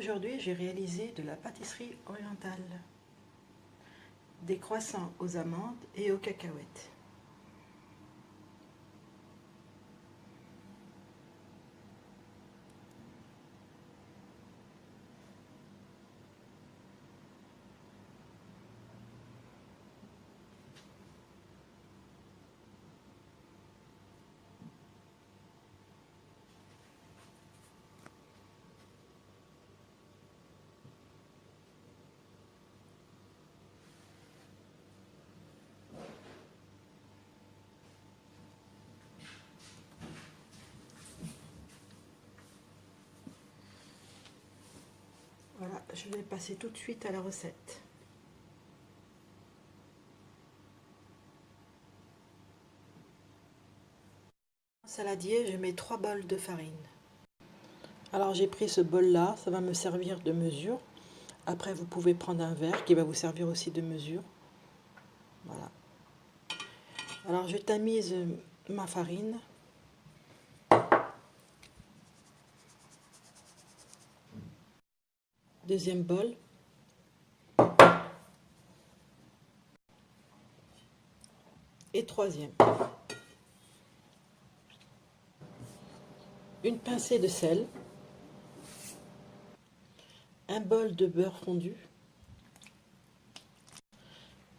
Aujourd'hui, j'ai réalisé de la pâtisserie orientale, des croissants aux amandes et aux cacahuètes. Voilà, je vais passer tout de suite à la recette. En saladier, je mets 3 bols de farine. Alors j'ai pris ce bol là, ça va me servir de mesure. Après vous pouvez prendre un verre qui va vous servir aussi de mesure. Voilà. Alors je tamise ma farine. Deuxième bol. Et troisième. Une pincée de sel. Un bol de beurre fondu.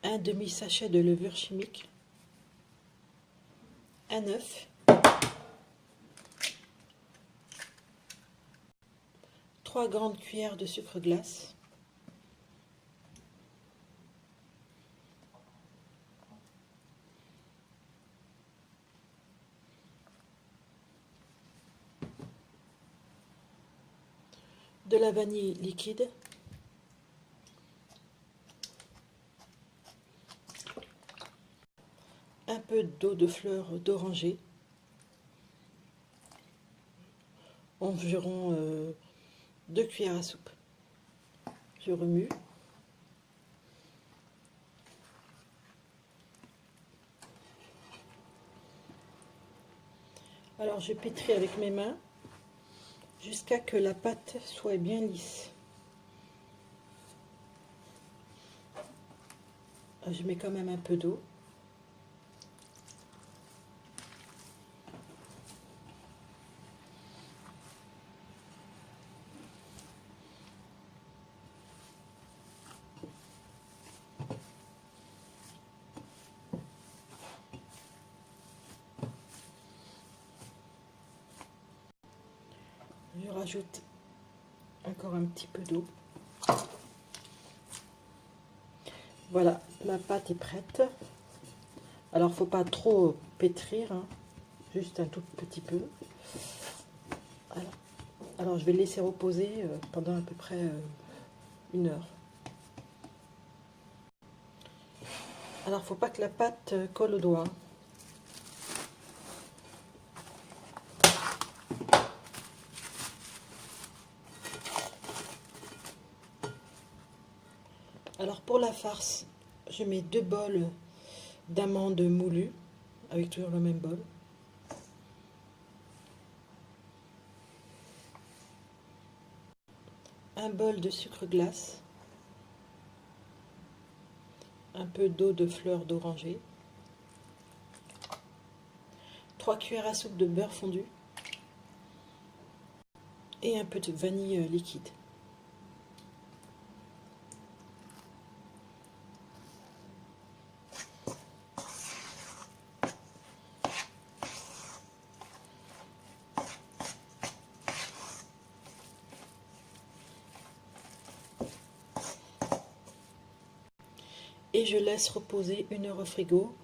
Un demi-sachet de levure chimique. Un œuf. 3 grandes cuillères de sucre glace. De la vanille liquide. Un peu d'eau de fleur d'oranger. Environ 2 cuillères à soupe. Je remue. Alors je pétris avec mes mains jusqu'à que la pâte soit bien lisse. Je mets quand même un peu d'eau. Je rajoute encore un petit peu d'eau. Voilà, ma pâte est prête. Alors, faut pas trop pétrir, hein, juste un tout petit peu. Voilà. Alors, je vais le laisser reposer pendant à peu près 1 heure. Alors, faut pas que la pâte colle au doigt. Alors pour la farce, je mets 2 bols d'amandes moulues, avec toujours le même bol. Un bol de sucre glace. Un peu d'eau de fleur d'oranger. 3 cuillères à soupe de beurre fondu. Et un peu de vanille liquide. Et je laisse reposer 1 heure au frigo,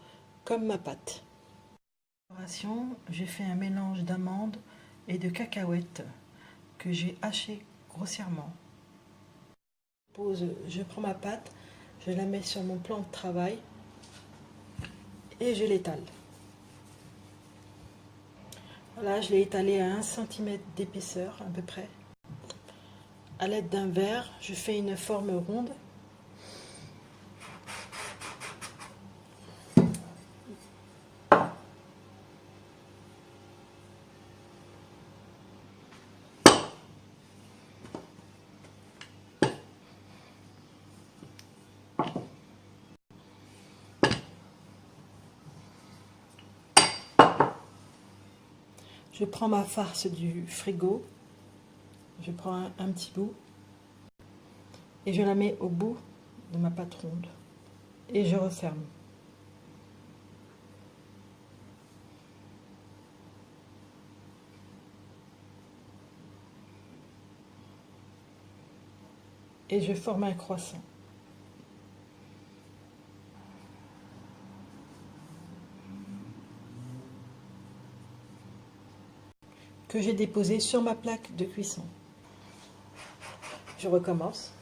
comme ma pâte. J'ai fait un mélange d'amandes et de cacahuètes que j'ai haché grossièrement. Je prends ma pâte, je la mets sur mon plan de travail et je l'étale. Voilà, je l'ai étalé à 1 cm d'épaisseur à peu près. À l'aide d'un verre, je fais une forme ronde. Je prends ma farce du frigo, je prends un petit bout et je la mets au bout de ma pâte ronde et je referme. Et je forme un croissant. Que j'ai déposé sur ma plaque de cuisson. Je recommence.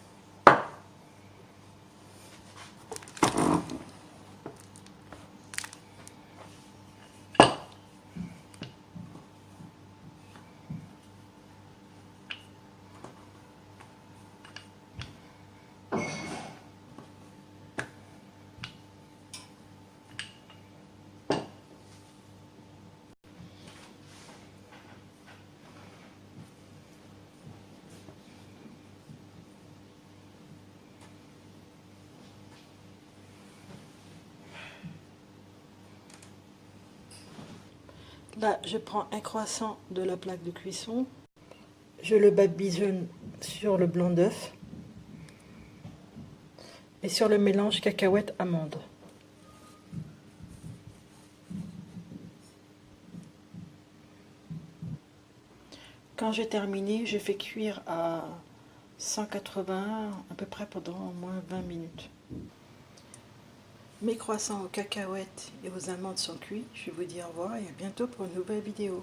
Là, je prends un croissant de la plaque de cuisson, je le badigeonne sur le blanc d'œuf et sur le mélange cacahuètes-amandes. Quand j'ai terminé, je fais cuire à 180 à peu près pendant au moins 20 minutes. Mes croissants aux cacahuètes et aux amandes sont cuits. Je vous dis au revoir et à bientôt pour une nouvelle vidéo.